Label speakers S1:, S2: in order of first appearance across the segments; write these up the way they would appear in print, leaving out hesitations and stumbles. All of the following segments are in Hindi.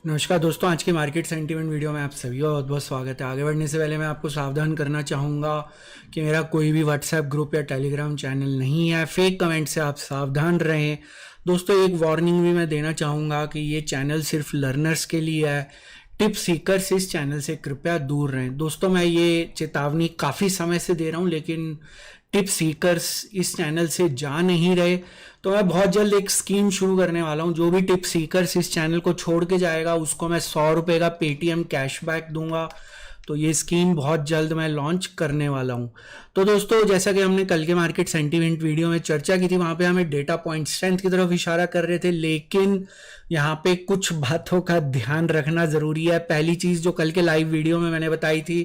S1: नमस्कार दोस्तों, आज की मार्केट सेंटीमेंट वीडियो में आप सभी का बहुत बहुत स्वागत है। आगे बढ़ने से पहले मैं आपको सावधान करना चाहूँगा कि मेरा कोई भी व्हाट्सएप ग्रुप या टेलीग्राम चैनल नहीं है। फेक कमेंट से आप सावधान रहें। दोस्तों, एक वार्निंग भी मैं देना चाहूँगा कि ये चैनल सिर्फ लर्नर्स के लिए है। टिप सीकर्स इस चैनल से कृपया दूर रहें। दोस्तों, मैं ये चेतावनी काफ़ी समय से दे रहा हूँ, लेकिन टिप सीकर्स इस चैनल से जा नहीं रहे। तो मैं बहुत जल्द एक स्कीम शुरू करने वाला हूँ। जो भी टिप सीकर्स इस चैनल को छोड़ के जाएगा उसको मैं 100 रुपये का पेटीएम कैशबैक दूंगा। तो ये स्कीम बहुत जल्द मैं लॉन्च करने वाला हूँ। तो दोस्तों, जैसा कि हमने कल के मार्केट सेंटीमेंट वीडियो में चर्चा की थी, वहाँ पे हमें डेटा पॉइंट स्ट्रेंथ की तरफ इशारा कर रहे थे, लेकिन यहाँ पे कुछ बातों का ध्यान रखना ज़रूरी है। पहली चीज़ जो कल के लाइव वीडियो में मैंने बताई थी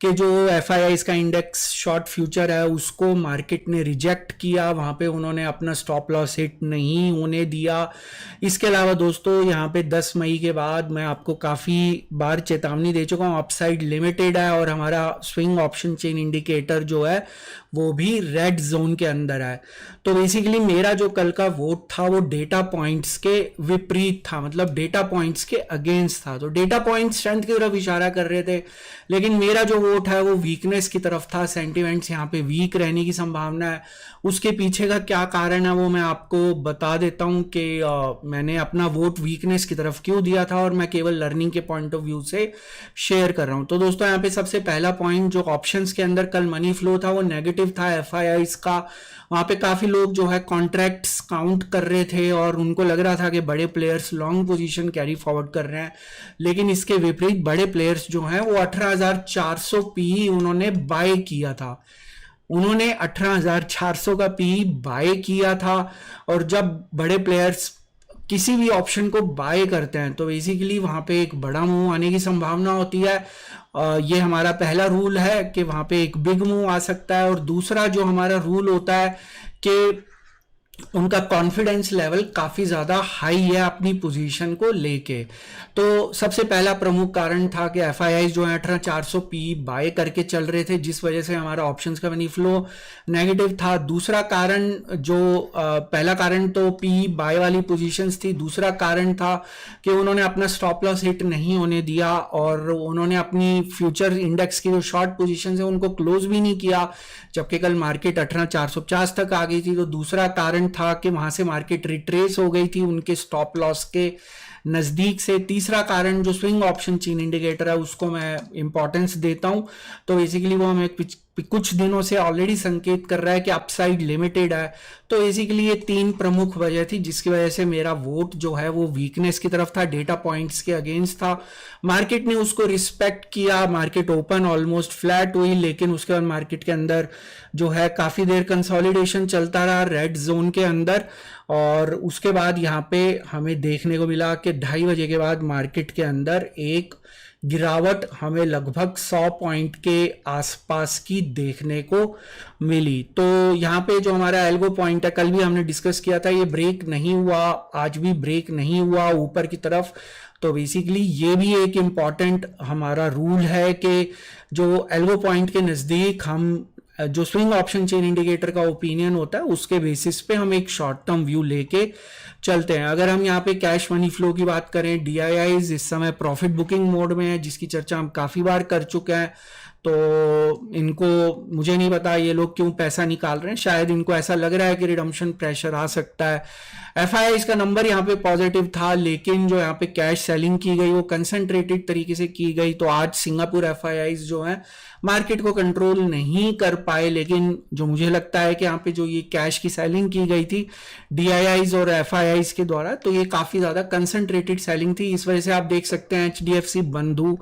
S1: कि जो FIIs का इंडेक्स शॉर्ट फ्यूचर है उसको मार्केट ने रिजेक्ट किया। वहाँ पे उन्होंने अपना स्टॉप लॉस हिट नहीं होने दिया। इसके अलावा दोस्तों, यहाँ पे 10 मई के बाद मैं आपको काफ़ी बार चेतावनी दे चुका हूँ, अपसाइड लिमिटेड है और हमारा स्विंग ऑप्शन चेन इंडिकेटर जो है वो भी रेड जोन के अंदर है। तो बेसिकली मेरा जो कल का वोट था वो डेटा पॉइंट्स के विपरीत था, मतलब डेटा पॉइंट्स के अगेंस्ट था। तो डेटा पॉइंट स्ट्रेंथ की तरफ इशारा कर रहे थे, लेकिन मेरा जो वोट है वो वीकनेस की तरफ था। सेंटिमेंट्स यहाँ पे वीक रहने की संभावना है। उसके पीछे का क्या कारण है वो मैं आपको बता देता हूँ कि मैंने अपना वोट वीकनेस की तरफ क्यों दिया था, और मैं केवल लर्निंग के पॉइंट ऑफ व्यू से शेयर कर रहा हूँ। तो दोस्तों, यहाँ पे सबसे पहला पॉइंट, जो ऑप्शंस के अंदर कल मनी फ्लो था वो नेगेटिव था FIIs का। वहां पे काफी लोग जो है कॉन्ट्रैक्ट्स काउंट कर रहे थे और उनको लग रहा था कि बड़े players long position carry forward कर रहे हैं, लेकिन इसके विपरीत बड़े प्लेयर्स जो हैं वो 18,400 पी उन्होंने बाय किया था। उन्होंने 18,400 का पी बाय किया था। और जब बड़े प्लेयर्स किसी भी ऑप्शन को बाय करते हैं तो बेसिकली वहां पे एक बड़ा मूव आने की संभावना होती है। ये हमारा पहला रूल है कि वहां पे एक बिग मूव आ सकता है। और दूसरा जो हमारा रूल होता है कि उनका कॉन्फिडेंस लेवल काफी ज्यादा हाई है अपनी पोजीशन को लेके। तो सबसे पहला प्रमुख कारण था कि FIIs जो है 18,400 पी बाय करके चल रहे थे, जिस वजह से हमारा ऑप्शंस का मनी फ्लो नेगेटिव था। दूसरा कारण पहला कारण तो पी बाय वाली पोजीशंस थी। दूसरा कारण था कि उन्होंने अपना स्टॉप लॉस हिट नहीं होने दिया और उन्होंने अपनी फ्यूचर इंडेक्स की जो शॉर्ट पोजीशन है उनको क्लोज भी नहीं किया, जबकि कल मार्केट 18,450 तक आ गई थी। तो दूसरा कारण था कि वहां से मार्केट रिट्रेस हो गई थी उनके स्टॉप लॉस के नजदीक से। तीसरा कारण जो स्विंग ऑप्शन चेन इंडिकेटर है उसको मैं इंपॉर्टेंस देता हूं। तो बेसिकली वो हमें कुछ दिनों से ऑलरेडी संकेत कर रहा है कि अपसाइड लिमिटेड है। तो बेसिकली ये तीन प्रमुख वजह थी जिसकी वजह से मेरा वोट जो है वो वीकनेस की तरफ था, डेटा पॉइंट्स के अगेंस्ट था। मार्केट ने उसको रिस्पेक्ट किया, मार्केट ओपन ऑलमोस्ट फ्लैट हुई, लेकिन उसके बाद मार्केट के अंदर जो है काफी देर कंसोलिडेशन चलता रहा रेड जोन के अंदर। और उसके बाद यहाँ पे हमें देखने को मिला कि 2:30 बजे के बाद मार्केट के अंदर एक गिरावट हमें लगभग 100 पॉइंट के आसपास की देखने को मिली। तो यहाँ पे जो हमारा एल्गो पॉइंट है, कल भी हमने डिस्कस किया था, ये ब्रेक नहीं हुआ, आज भी ब्रेक नहीं हुआ ऊपर की तरफ। तो बेसिकली ये भी एक इम्पॉर्टेंट हमारा रूल है कि जो एल्गो पॉइंट के नज़दीक हम जो स्विंग ऑप्शन चेन इंडिकेटर का ओपिनियन होता है उसके बेसिस पे हम एक शॉर्ट टर्म व्यू लेके चलते हैं। अगर हम यहाँ पे कैश मनी फ्लो की बात करें, DIIs इस समय प्रॉफिट बुकिंग मोड में है, जिसकी चर्चा हम काफी बार कर चुके हैं। तो इनको मुझे नहीं पता ये लोग क्यों पैसा निकाल रहे हैं, शायद इनको ऐसा लग रहा है कि रिडम्पशन प्रेशर आ सकता है। FIIs का नंबर यहाँ पे पॉजिटिव था, लेकिन जो यहाँ पे कैश सेलिंग की गई वो कंसंट्रेटेड तरीके से की गई। तो आज सिंगापुर FIIs जो है मार्केट को कंट्रोल नहीं कर पाए, लेकिन जो मुझे लगता है कि यहाँ पे जो ये कैश की सेलिंग की गई थी DIIs और FIIs के द्वारा, तो ये काफी ज्यादा कंसंट्रेटेड सेलिंग थी। इस वजह से आप देख सकते हैं HDFC बंधु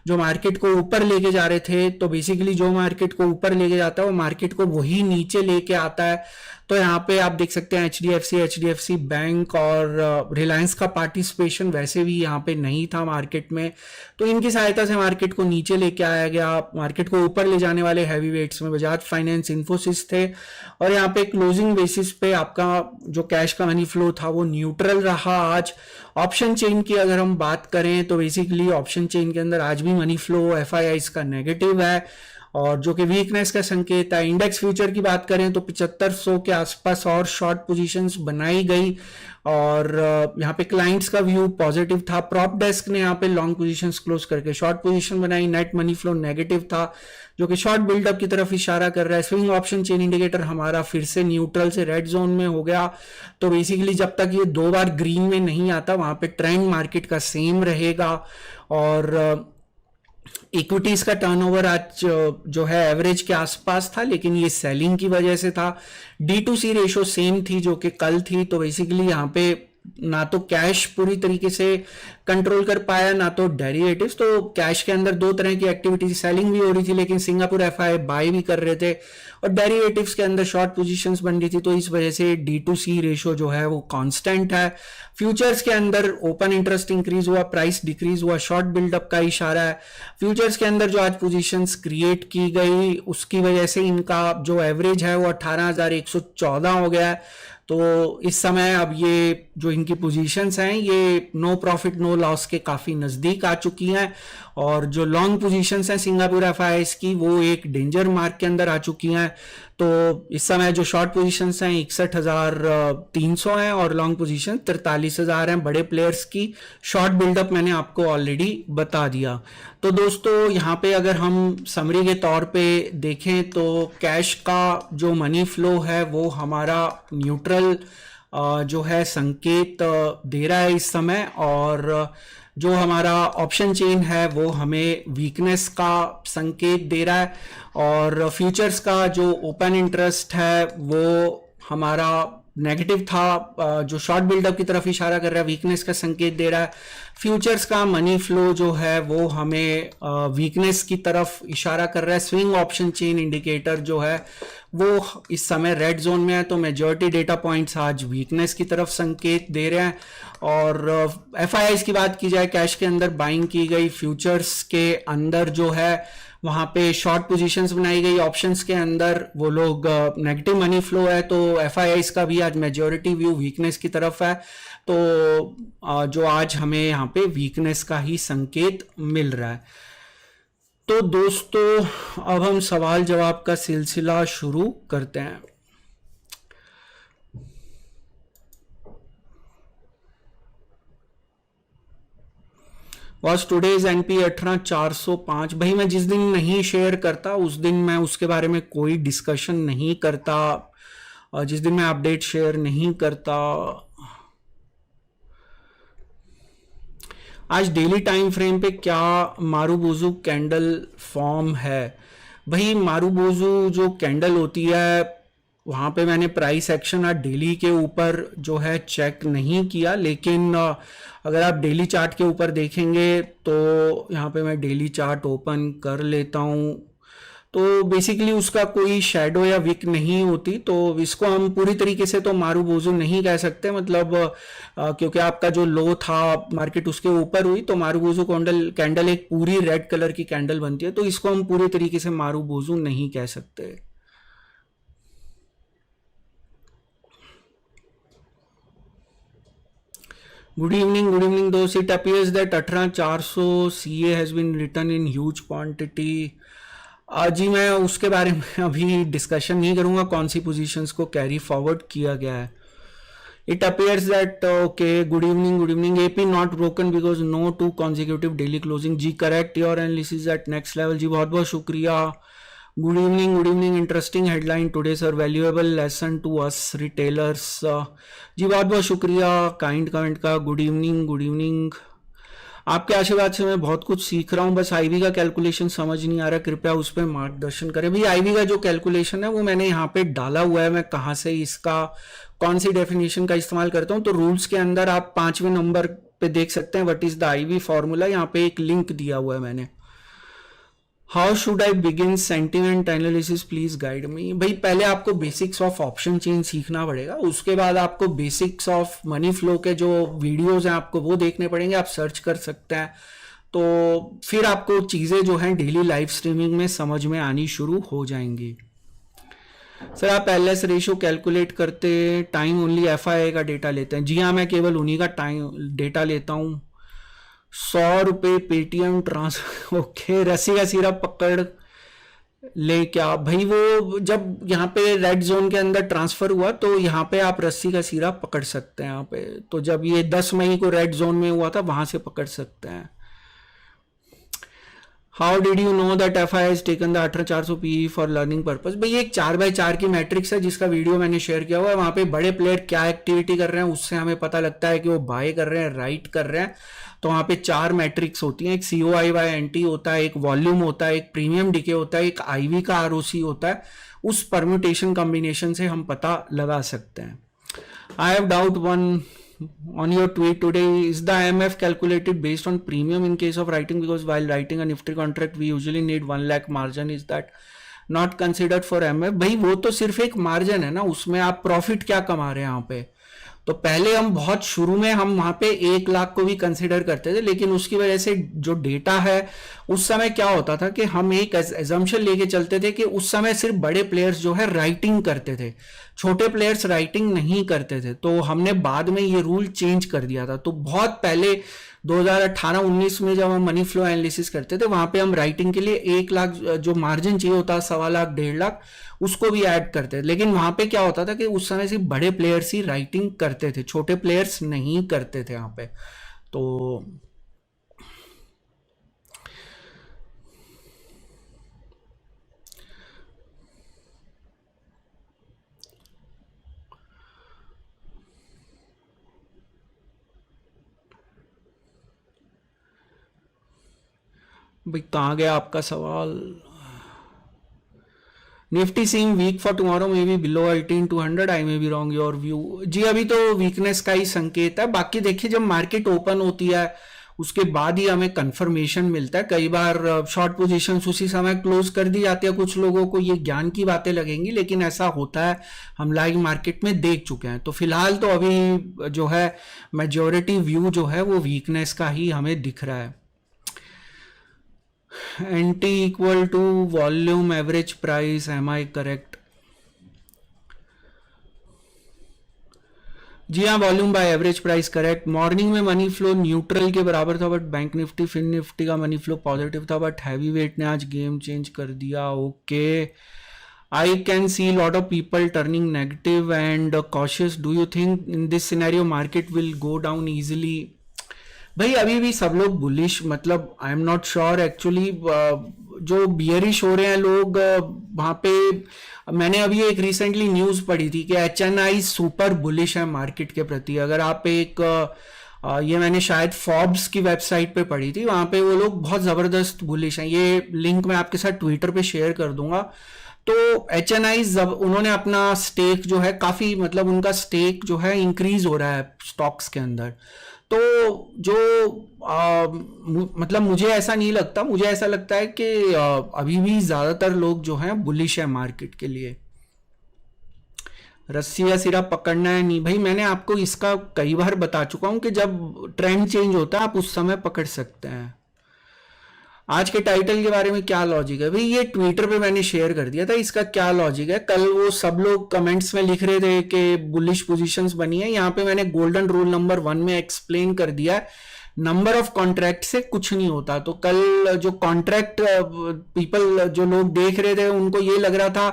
S1: जो मार्केट को ऊपर लेके जा रहे थे। तो बेसिकली जो मार्केट को ऊपर लेके जाता है वो मार्केट को वही नीचे लेके आता है। तो यहाँ पे आप देख सकते हैं HDFC बैंक और रिलायंस का पार्टिसिपेशन वैसे भी यहाँ पे नहीं था मार्केट में। तो इनकी सहायता से मार्केट को नीचे लेके आया गया। मार्केट को ऊपर ले जाने वाले हैवी वेट्स में बजाज फाइनेंस, इन्फोसिस थे। और यहाँ पे क्लोजिंग बेसिस पे आपका जो कैश का मनी फ्लो था वो न्यूट्रल रहा आज। ऑप्शन चेन की अगर हम बात करें तो बेसिकली ऑप्शन चेन के अंदर आज भी मनी फ्लो FIIs का नेगेटिव है। और जो कि वीकनेस का संकेत है। इंडेक्स फ्यूचर की बात करें तो 7500 के आसपास और शॉर्ट पोजीशंस बनाई गई और यहाँ पे क्लाइंट्स का व्यू पॉजिटिव था। प्रॉप डेस्क ने यहाँ पे लॉन्ग पोजीशंस क्लोज करके शॉर्ट पोजीशन बनाई। नेट मनी फ्लो नेगेटिव था जो कि शॉर्ट बिल्डअप की तरफ इशारा कर रहा है। स्विंग ऑप्शन चेन इंडिकेटर हमारा फिर से न्यूट्रल से रेड जोन में हो गया। तो बेसिकली जब तक ये 2 बार ग्रीन में नहीं आता वहां पे ट्रेंड मार्केट का सेम रहेगा। और इक्विटीज का टर्नओवर आज जो है एवरेज के आसपास था, लेकिन ये सेलिंग की वजह से था। D2C रेशो सेम थी जो कि कल थी। तो बेसिकली यहाँ पे ना तो कैश पूरी तरीके से कंट्रोल कर पाया ना तो डेरिवेटिव्स। तो कैश के अंदर 2 तरह की एक्टिविटी, सेलिंग भी हो रही थी लेकिन सिंगापुर एफआई बाय भी कर रहे थे और डेरिवेटिव्स के अंदर शॉर्ट पोजीशंस बन रही थी। तो इस वजह से D2C रेशो जो है वो कांस्टेंट है। फ्यूचर्स के अंदर ओपन इंटरेस्ट इंक्रीज हुआ, प्राइस डिक्रीज हुआ, शॉर्ट बिल्डअप का इशारा है। फ्यूचर्स के अंदर जो आज पोजीशंस क्रिएट की गई उसकी वजह से इनका जो एवरेज है वो 18,114 हो गया है। तो इस समय अब ये जो इनकी पोजीशंस हैं ये नो प्रॉफिट नो लॉस के काफी नजदीक आ चुकी हैं और जो लॉन्ग पोजीशंस हैं सिंगापुर एफआईआईस की वो एक डेंजर मार्क के अंदर आ चुकी हैं। तो इस समय जो शॉर्ट पोजीशंस हैं 61,300 हैं और लॉन्ग पोजीशन 43,000 हैं बड़े प्लेयर्स की। शॉर्ट बिल्डअप मैंने आपको ऑलरेडी बता दिया। तो दोस्तों यहाँ पे अगर हम समरी के तौर पे देखें तो कैश का जो मनी फ्लो है वो हमारा न्यूट्रल जो है संकेत दे रहा है इस समय और जो हमारा ऑप्शन चेन है वो हमें वीकनेस का संकेत दे रहा है और फ्यूचर्स का जो ओपन इंटरेस्ट है वो हमारा नेगेटिव था जो शॉर्ट बिल्डअप की तरफ इशारा कर रहा है, वीकनेस का संकेत दे रहा है। फ्यूचर्स का मनी फ्लो जो है वो हमें वीकनेस की तरफ इशारा कर रहा है। स्विंग ऑप्शन चेन इंडिकेटर जो है वो इस समय रेड जोन में है। तो मेजॉरिटी डेटा पॉइंट्स आज वीकनेस की तरफ संकेत दे रहे हैं। और एफआईआईस की बात की जाए, कैश के अंदर बाइंग की गई, फ्यूचर्स के अंदर जो है वहां पे शॉर्ट पोजीशंस बनाई गई, ऑप्शंस के अंदर वो लोग नेगेटिव मनी फ्लो है। तो एफआईआईस का भी आज मेजॉरिटी व्यू वीकनेस की तरफ है। तो जो आज हमें यहाँ पे वीकनेस का ही संकेत मिल रहा है। तो दोस्तों अब हम सवाल जवाब का सिलसिला शुरू करते हैं। Was today's NP 18,405। भाई मैं जिस दिन नहीं शेयर करता उस दिन मैं उसके बारे में कोई डिस्कशन नहीं करता और जिस दिन मैं अपडेट शेयर नहीं करता। आज डेली टाइम फ्रेम पे क्या मारूबोजू कैंडल फॉर्म है? भाई मारूबोजू जो कैंडल होती है वहाँ पे मैंने प्राइस एक्शन आज डेली के ऊपर जो है चेक नहीं किया, लेकिन अगर आप डेली चार्ट के ऊपर देखेंगे तो यहाँ पे मैं डेली चार्ट ओपन कर लेता हूँ तो बेसिकली उसका कोई शेडो या विक नहीं होती। तो इसको हम पूरी तरीके से तो मारूबोजू नहीं कह सकते, मतलब क्योंकि आपका जो लो था मार्केट उसके ऊपर हुई तो मारूबोजू कैंडल एक पूरी रेड कलर की कैंडल बनती है। तो इसको हम पूरी तरीके से मारूबोजू नहीं कह सकते। Good evening दोस्त। It appears that 18,400 CA has been written in huge quantity। जी मैं उसके बारे में अभी डिस्कशन नहीं करूंगा कौन सी पोजीशंस को कैरी फॉरवर्ड किया गया है। It appears that okay, good evening AP not broken because no 2 consecutive daily closing। जी correct, your analysis at next level. जी बहुत बहुत शुक्रिया। Good evening interesting headline today sir, valuable lesson to us retailers. जी बहुत बहुत शुक्रिया काइंड कमेंट का। Good evening. आपके आशीर्वाद से मैं बहुत कुछ सीख रहा हूँ, बस आईवी का कैलकुलेशन समझ नहीं आ रहा, कृपया उस पर मार्गदर्शन करें। भाई आईवी का जो कैलकुलेशन है वो मैंने यहाँ पे डाला हुआ है, मैं कहाँ से इसका कौन सी डेफिनेशन का इस्तेमाल करता हूँ। तो रूल्स के अंदर आप 5वें नंबर पे देख सकते हैं what is the IV formula, यहाँ पे एक लिंक दिया हुआ है मैंने। How should I begin sentiment analysis, please guide me. भाई पहले आपको बेसिक्स ऑफ ऑप्शन चेन सीखना पड़ेगा, उसके बाद आपको बेसिक्स ऑफ मनी फ्लो के जो वीडियोस हैं आपको वो देखने पड़ेंगे, आप सर्च कर सकते हैं। तो फिर आपको चीजें जो हैं डेली लाइव स्ट्रीमिंग में समझ में आनी शुरू हो जाएंगी। सर आप एलएस रेशियो कैलकुलेट करते टाइम ओनली एफआईआई का डेटा लेते हैं? जी हाँ, मैं केवल उन्हीं का टाइम डेटा लेता हूँ। 100 रुपये पेटीएम ट्रांसफर। ओके, रस्सी का सिरा पकड़ ले क्या भाई, वो जब यहाँ पे रेड जोन के अंदर ट्रांसफर हुआ तो यहाँ पे आप रस्सी का सिरा पकड़ सकते हैं यहाँ पे। तो जब ये 10 मई को रेड जोन में हुआ था वहां से पकड़ सकते हैं। How did you know that F I has taken the 18400 P for learning purpose? भाई ये एक 4x4 की मैट्रिक्स है जिसका वीडियो मैंने शेयर किया हुआ है। वहां पे बड़े प्लेयर क्या एक्टिविटी कर रहे हैं उससे हमें पता लगता है कि वो बाय कर रहे हैं, राइट कर रहे हैं। तो वहां पे 4 मैट्रिक्स होती हैं, एक COI/NT होता है, एक वॉल्यूम होता है, एक प्रीमियम डीके होता है, एक IV का ROC होता है। उस परम्यूटेशन कॉम्बिनेशन से हम पता लगा सकते हैं। I have doubt one on your tweet today, is the IMF calculated based on premium in case of writing? Because while writing a Nifty contract we usually need 1 lakh margin, is that not considered for MF? भाई वो तो सिर्फ एक मार्जिन है ना, उसमें आप प्रॉफिट क्या कमा रहे हैं यहाँ पे। तो पहले हम बहुत शुरू में हम वहां पे 1 लाख को भी कंसिडर करते थे, लेकिन उसकी वजह से जो डेटा है उस समय क्या होता था कि हम एक एजम्पशन लेके चलते थे कि उस समय सिर्फ बड़े प्लेयर्स जो है राइटिंग करते थे, छोटे प्लेयर्स राइटिंग नहीं करते थे। तो हमने बाद में ये रूल चेंज कर दिया था। तो बहुत पहले 2018-19 में जब हम मनी फ्लो एनालिसिस करते थे वहां पे हम राइटिंग के लिए 1 लाख जो मार्जिन चाहिए होता, 1.25 लाख 1.5 लाख, उसको भी ऐड करते थे। लेकिन वहां पे क्या होता था कि उस समय सिर्फ बड़े प्लेयर्स ही राइटिंग करते थे, छोटे प्लेयर्स नहीं करते थे यहाँ पे। तो भाई कहाँ गया आपका सवाल? Nifty seem weak for tomorrow may be below 18,200, I may be wrong your view. जी अभी तो वीकनेस का ही संकेत है। बाकी देखिए जब मार्केट ओपन होती है उसके बाद ही हमें कंफर्मेशन मिलता है। कई बार शॉर्ट पोजीशंस उसी समय क्लोज कर दी जाती है। कुछ लोगों को ये ज्ञान की बातें लगेंगी लेकिन ऐसा होता है, हम लाइव मार्केट में देख चुके हैं। तो फिलहाल तो अभी जो है मेजोरिटी व्यू जो है वो वीकनेस का ही हमें दिख रहा है। NT equal to volume average price, am I correct? जी हाँ, volume by average price correct. Morning में मनी फ्लो न्यूट्रल के बराबर था, but bank Nifty Fin Nifty का मनी फ्लो पॉजिटिव था, बट हैवी वेट ने आज गेम चेंज कर दिया। Okay, I can see lot of people turning negative and cautious. Do you think in this scenario market will go down easily? भाई अभी भी सब लोग बुलिश, मतलब I am not sure actually. जो बियरिश हो रहे हैं लोग वहां पे, मैंने अभी एक रिसेंटली न्यूज पढ़ी थी कि HNI सुपर बुलिश है मार्केट के प्रति। अगर आप एक ये मैंने शायद फॉर्ब्स की वेबसाइट पे पढ़ी थी, वहां पे वो लोग बहुत जबरदस्त बुलिश हैं। ये लिंक मैं आपके साथ ट्विटर पे शेयर कर दूंगा। तो HNI उन्होंने अपना स्टेक जो है काफी, मतलब उनका स्टेक जो है इंक्रीज हो रहा है स्टॉक्स के अंदर। तो जो मतलब मुझे ऐसा नहीं लगता, मुझे ऐसा लगता है कि अभी भी ज्यादातर लोग जो हैं बुलिश है मार्केट के लिए। रस्सी या सिरा पकड़ना है नहीं भाई, मैंने आपको इसका कई बार बता चुका हूं कि जब ट्रेंड चेंज होता है आप उस समय पकड़ सकते हैं। आज के टाइटल के बारे में क्या लॉजिक है भाई, ये ट्विटर पे मैंने शेयर कर दिया था, इसका क्या लॉजिक है। कल वो सब लोग कमेंट्स में लिख रहे थे कि बुलिश पोजीशंस बनी है, यहाँ पे मैंने गोल्डन रूल नंबर 1 में एक्सप्लेन कर दिया है, नंबर ऑफ कॉन्ट्रैक्ट से कुछ नहीं होता। तो कल जो कॉन्ट्रैक्ट पीपल जो लोग देख रहे थे उनको ये लग रहा था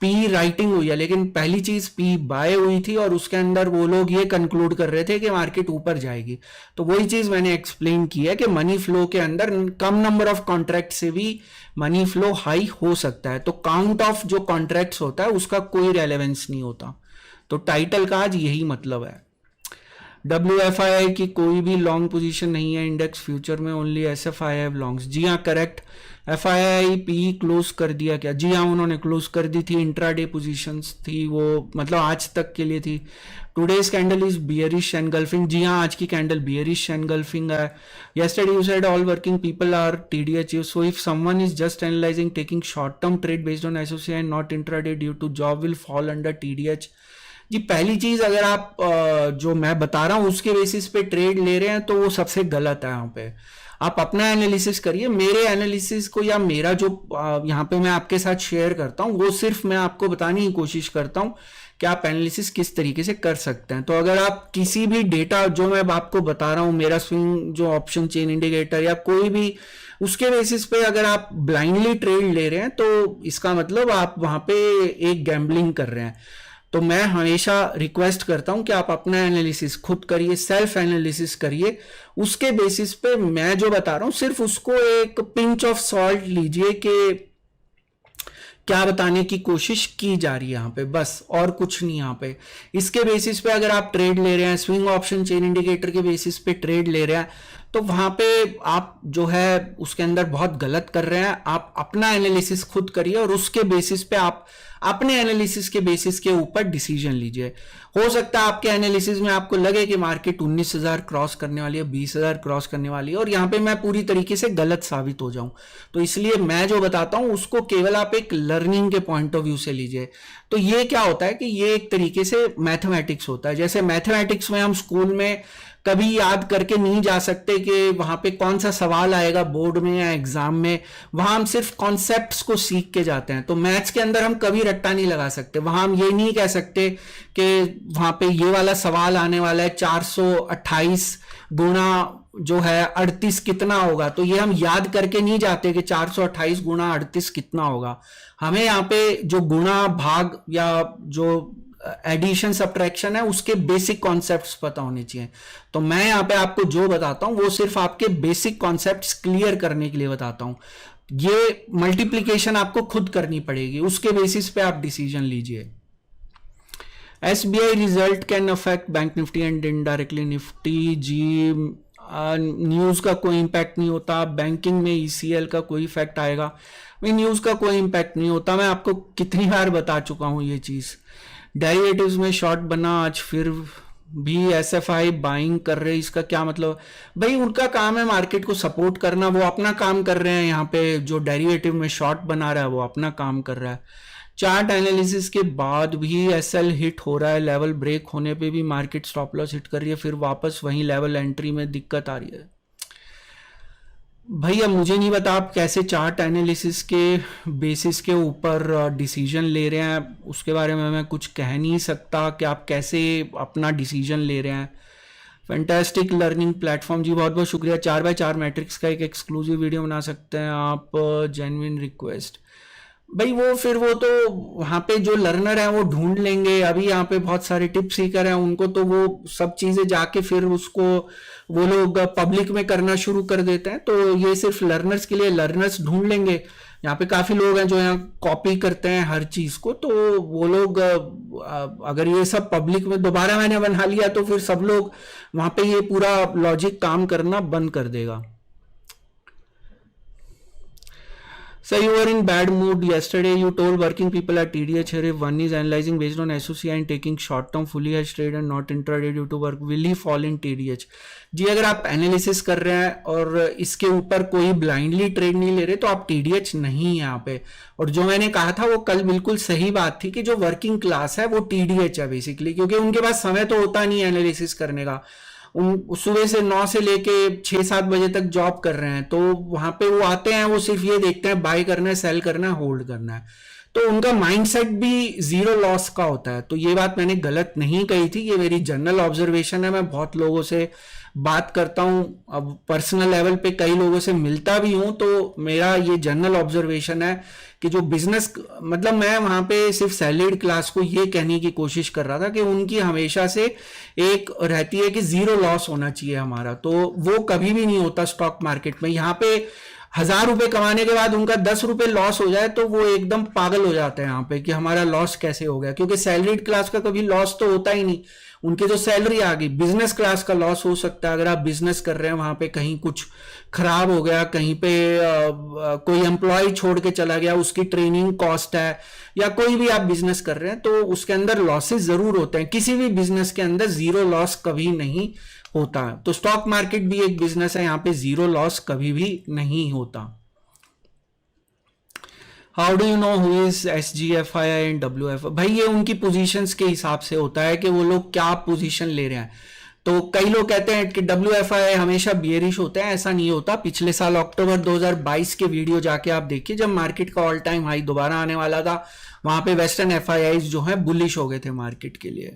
S1: पी राइटिंग हुई है, लेकिन पहली चीज पी बाय हुई थी और उसके अंदर वो लोग ये कंक्लूड कर रहे थे कि मार्केट ऊपर जाएगी। तो वही चीज मैंने एक्सप्लेन की है कि मनी फ्लो के अंदर कम नंबर ऑफ कॉन्ट्रैक्ट से भी मनी फ्लो हाई हो सकता है। तो काउंट ऑफ जो कॉन्ट्रैक्ट्स होता है उसका कोई रेलेवेंस नहीं होता। तो टाइटल का आज यही मतलब है। WFII की कोई भी लॉन्ग पोजीशन नहीं है इंडेक्स फ्यूचर में, ओनली SFI हैव लॉन्ग्स। जी हाँ करेक्ट, FII पी क्लोज कर दिया क्या? जी हाँ उन्होंने क्लोज कर दी थी, इंट्राडे पोजीशंस थी वो, मतलब आज तक के लिए थी। Today's candle is bearish engulfing. जी हाँ आज की कैंडल बियरिश एनगल्फिंग है। yesterday you said all working people are TDH, so if someone is just analyzing taking short term trade based on SOCI and not intraday due to job will fall under TDH। जी पहली चीज, अगर आप जो मैं बता रहा हूं उसके बेसिस पे ट्रेड ले रहे हैं तो वो सबसे गलत है। यहाँ पे आप अपना एनालिसिस करिए, मेरे एनालिसिस को या मेरा जो यहाँ पे मैं आपके साथ शेयर करता हूँ वो सिर्फ मैं आपको बताने की कोशिश करता हूँ कि आप एनालिसिस किस तरीके से कर सकते हैं। तो अगर आप किसी भी डेटा जो मैं आपको बता रहा हूँ, मेरा स्विंग जो ऑप्शन चेन इंडिकेटर या कोई भी उसके बेसिस पे अगर आप ब्लाइंडली ट्रेड ले रहे हैं तो इसका मतलब आप वहां पे एक गैम्बलिंग कर रहे हैं। तो मैं हमेशा रिक्वेस्ट करता हूं कि आप अपना एनालिसिस खुद करिए, सेल्फ एनालिसिस करिए। उसके बेसिस पे मैं जो बता रहा हूं सिर्फ उसको एक पिंच ऑफ सॉल्ट लीजिए कि क्या बताने की कोशिश की जा रही है यहाँ पे, बस और कुछ नहीं यहाँ पे। इसके बेसिस पे अगर आप ट्रेड ले रहे हैं, स्विंग ऑप्शन चेन इंडिकेटर के बेसिस पे ट्रेड ले रहे हैं, तो वहां पे आप जो है उसके अंदर बहुत गलत कर रहे हैं। आप अपना एनालिसिस खुद करिए और उसके बेसिस पे आप अपने एनालिसिस के बेसिस के ऊपर डिसीजन लीजिए। हो सकता है आपके एनालिसिस में आपको लगे कि मार्केट 19,000 क्रॉस करने वाली है, 20,000 क्रॉस करने वाली है, और यहां पे मैं पूरी तरीके से गलत साबित हो जाऊं। तो इसलिए मैं जो बताता हूं उसको केवल आप एक लर्निंग के पॉइंट ऑफ व्यू से लीजिए। तो ये क्या होता है कि ये एक तरीके से मैथमेटिक्स होता है। जैसे मैथमेटिक्स में हम स्कूल में कभी याद करके नहीं जा सकते कि वहां पे कौन सा सवाल आएगा बोर्ड में या एग्जाम में, वहां हम सिर्फ कॉन्सेप्ट्स को सीख के जाते हैं। तो मैथ्स के अंदर हम कभी रट्टा नहीं लगा सकते। वहां हम ये नहीं कह सकते कि वहां पे ये वाला सवाल आने वाला है 428 गुणा जो है 38 कितना होगा, तो ये हम याद करके नहीं जाते कि 428 गुणा 38 कितना होगा। हमें यहाँ पे जो गुणा भाग या जो एडिशन सब्ट्रैक्शन है उसके बेसिक कॉन्सेप्ट्स पता होने चाहिए। तो मैं यहाँ पे आपको जो बताता हूं वो सिर्फ आपके बेसिक कॉन्सेप्ट्स क्लियर करने के लिए बताता हूं। ये मल्टीप्लीकेशन आपको खुद करनी पड़ेगी, उसके बेसिस पे आप डिसीजन लीजिए। SBI result can affect bank Nifty and indirectly Nifty. Zee news का कोई इंपैक्ट नहीं होता। बैंकिंग में ईसीएल का कोई इफेक्ट आएगा? न्यूज का कोई इंपैक्ट नहीं होता। मैं आपको कितनी बार बता चुका हूं ये चीज। डेरिवेटिव्स में शॉर्ट बना आज फिर भी एसएफआई बाइंग कर रहे हैं, इसका क्या मतलब? भाई उनका काम है मार्केट को सपोर्ट करना, वो अपना काम कर रहे हैं। यहाँ पे जो डेरिवेटिव में शॉर्ट बना रहा है वो अपना काम कर रहा है। चार्ट एनालिसिस के बाद भी एसएल हिट हो रहा है, लेवल ब्रेक होने पे भी मार्केट स्टॉप लॉस हिट कर रही है, फिर वापस वही लेवल एंट्री में दिक्कत आ रही है। भैया मुझे नहीं पता आप कैसे चार्ट एनालिसिस के बेसिस के ऊपर डिसीजन ले रहे हैं, उसके बारे में मैं कुछ कह नहीं सकता कि आप कैसे अपना डिसीजन ले रहे हैं। फैंटास्टिक लर्निंग प्लेटफॉर्म, जी बहुत बहुत शुक्रिया। 4x4 मैट्रिक्स का एक एक्सक्लूसिव वीडियो बना सकते हैं आप, जेन्युइन रिक्वेस्ट। भाई वो तो वहाँ पे जो लर्नर है वो ढूंढ लेंगे। अभी यहाँ पे बहुत सारे टिप सीकर हैं, उनको तो वो सब चीजें जाके फिर उसको वो लोग पब्लिक में करना शुरू कर देते हैं। तो ये सिर्फ लर्नर्स के लिए, लर्नर्स ढूंढ लेंगे। यहाँ पे काफी लोग हैं जो यहाँ कॉपी करते हैं हर चीज को, तो वो लोग अगर ये सब पब्लिक में दोबारा मैंने बना लिया तो फिर सब लोग वहां पे ये पूरा लॉजिक काम करना बंद कर देगा। So you were in bad mood yesterday. You told working people at TDH here if one is analyzing based on SOCI and taking short-term fully hedged trade and not intraday due to work, will he fall in TDH? जी अगर आप एनालिसिस कर रहे हैं और इसके ऊपर कोई ब्लाइंडली ट्रेड नहीं ले रहे तो आप TDH नहीं है यहाँ पे। और जो मैंने कहा था वो कल बिल्कुल सही बात थी कि जो वर्किंग क्लास है वो TDH है बेसिकली, क्योंकि उनके पास समय तो होता नहीं है एनालिसिस करने का। सुबह से 9 से लेके 6-7 बजे तक जॉब कर रहे हैं, तो वहां पे वो आते हैं, वो सिर्फ ये देखते हैं बाय करना है, सेल करना है, होल्ड करना है। तो उनका माइंडसेट भी जीरो लॉस का होता है। तो ये बात मैंने गलत नहीं कही थी, ये मेरी जनरल ऑब्जर्वेशन है। मैं बहुत लोगों से बात करता हूं, अब पर्सनल लेवल पे कई लोगों से मिलता भी हूं, तो मेरा ये जनरल ऑब्जर्वेशन है कि जो बिजनेस, मतलब मैं वहां पे सिर्फ सैलरीड क्लास को ये कहने की कोशिश कर रहा था कि उनकी हमेशा से एक रहती है कि जीरो लॉस होना चाहिए हमारा, तो वो कभी भी नहीं होता स्टॉक मार्केट में। यहाँ पे 1,000 रुपए कमाने के बाद उनका 10 रुपए लॉस हो जाए तो वो एकदम पागल हो जाते हैं यहाँ पे कि हमारा लॉस कैसे हो गया, क्योंकि सैलरीड क्लास का कभी लॉस तो होता ही नहीं। उनकी जो सैलरी आ गई, बिजनेस क्लास का लॉस हो सकता है अगर आप बिजनेस कर रहे हैं, वहां पे कहीं कुछ खराब हो गया, कहीं पे कोई एम्प्लॉय छोड़ के चला गया, उसकी ट्रेनिंग कॉस्ट है, या कोई भी आप बिजनेस कर रहे हैं तो उसके अंदर लॉसेस जरूर होते हैं। किसी भी बिजनेस के अंदर जीरो लॉस कभी नहीं होता। तो स्टॉक मार्केट भी एक बिजनेस है, यहाँ पे जीरो लॉस कभी भी नहीं होता। How do you know who is SGFI and WF? भाई ये उनकी पोजीशंस के हिसाब से होता है कि वो लोग क्या पोजीशन ले रहे हैं। तो कई लोग कहते हैं कि WFI हमेशा बियरिश होते हैं, ऐसा नहीं होता। पिछले साल अक्टूबर 2022 के वीडियो जाके आप देखिए, जब मार्केट का ऑल टाइम हाई दोबारा आने वाला था, वहां पे वेस्टर्न FIIs जो है बुलिश हो गए थे मार्केट के लिए।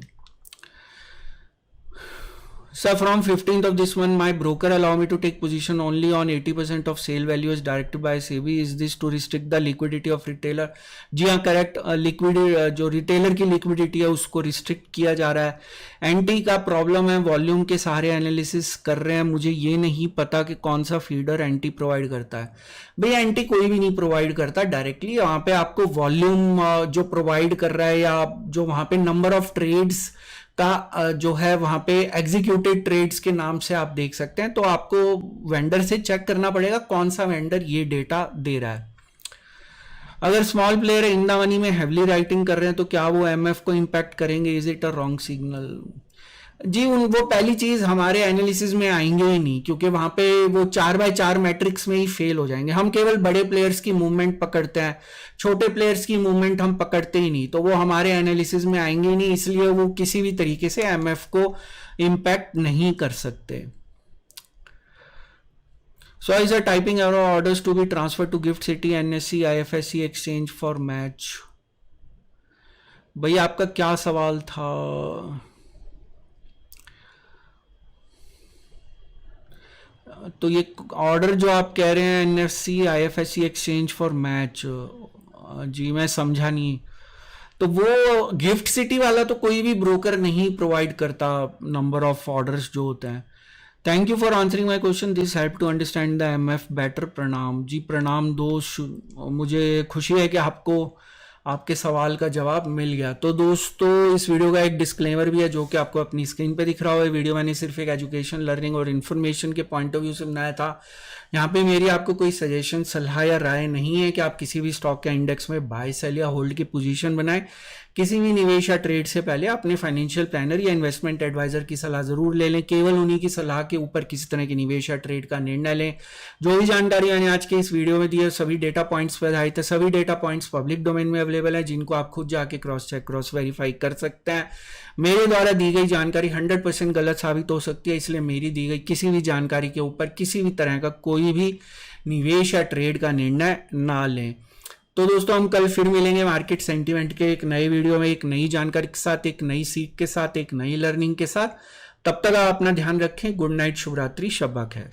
S1: Sir, from 15th of this month, my broker allow me to take position only on 80% of sale value as directed by SEBI. Is this to restrict the liquidity of retailer? जी हाँ, करेक्ट. लिक्विडिटी जो रिटेलर की लिक्विडिटी है उसको रिस्ट्रिक्ट किया जा रहा है. एंटी का प्रॉब्लम है, वॉल्यूम के सारे एनालिसिस कर रहे हैं. मुझे ये नहीं पता कि कौन सा फीडर एंटी प्रोवाइड करता है. भैया एंटी कोई भी नहीं प्रोवाइड करता डायरेक्टली. वहाँ पे आपको वॉल्यूम जो प्रोवाइड कर रहा है या जो वहाँ पे नंबर ऑफ ट्रेड्स का जो है वहां पे एग्जीक्यूटेड ट्रेड्स के नाम से आप देख सकते हैं. तो आपको वेंडर से चेक करना पड़ेगा कौन सा वेंडर ये डेटा दे रहा है. अगर small player in the money में हैवली राइटिंग कर रहे हैं तो क्या वो एमएफ को इंपैक्ट करेंगे? Is it a wrong signal? जी वो पहली चीज हमारे एनालिसिस में आएंगे ही नहीं, क्योंकि वहां पे वो 4x4 मैट्रिक्स में ही फेल हो जाएंगे. हम केवल बड़े प्लेयर्स की मूवमेंट पकड़ते हैं, छोटे प्लेयर्स की मूवमेंट हम पकड़ते ही नहीं, तो वो हमारे एनालिसिस में आएंगे ही नहीं. इसलिए वो किसी भी तरीके से एमएफ को इंपैक्ट नहीं कर सकते. So is a typing error orders to be transfer to gift city NSC IFSC exchange for match. भैया आपका क्या सवाल था? तो ये ऑर्डर जो आप कह रहे हैं NFC IFSC exchange for match, जी मैं समझा नहीं. तो वो गिफ्ट सिटी वाला तो कोई भी ब्रोकर नहीं प्रोवाइड करता नंबर ऑफ ऑर्डर्स जो होते हैं. Thank you for answering my question. This help to understand the MF better. प्रणाम जी. प्रणाम दोस्त, मुझे खुशी है कि आपको आपके सवाल का जवाब मिल गया. तो दोस्तों इस वीडियो का एक डिस्क्लेमर भी है जो कि आपको अपनी स्क्रीन पे दिख रहा होगा. वीडियो मैंने सिर्फ एक एजुकेशन, लर्निंग और इन्फॉर्मेशन के पॉइंट ऑफ व्यू से बनाया था. यहाँ पे मेरी आपको कोई सजेशन, सलाह या राय नहीं है कि आप किसी भी स्टॉक या इंडेक्स में बाय, सेल या होल्ड की पोजीशन बनाएं. किसी भी निवेश या ट्रेड से पहले अपने फाइनेंशियल प्लानर या इन्वेस्टमेंट एडवाइजर की सलाह जरूर ले लें. केवल उन्हीं की सलाह के ऊपर किसी तरह की निवेश या ट्रेड का निर्णय लें. जो भी जानकारी मैंने आज के इस वीडियो में दी है सभी डेटा पॉइंट्स पर आधारित है. सभी डेटा पॉइंट्स पब्लिक डोमेन में अवेलेबल है, जिनको आप खुद जाके क्रॉस चेक, क्रॉस वेरीफाई कर सकते हैं. मेरे द्वारा दी गई जानकारी 100% गलत साबित हो सकती है, इसलिए मेरी दी गई किसी भी जानकारी के ऊपर किसी भी तरह का कोई भी निवेश या ट्रेड का निर्णय ना लें. तो दोस्तों हम कल फिर मिलेंगे मार्केट सेंटीमेंट के एक नए वीडियो में, एक नई जानकारी के साथ, एक नई सीख के साथ, एक नई लर्निंग के साथ. तब तक आप अपना ध्यान रखें. गुड नाइट, शुभ रात्रि, शब्बा खैर.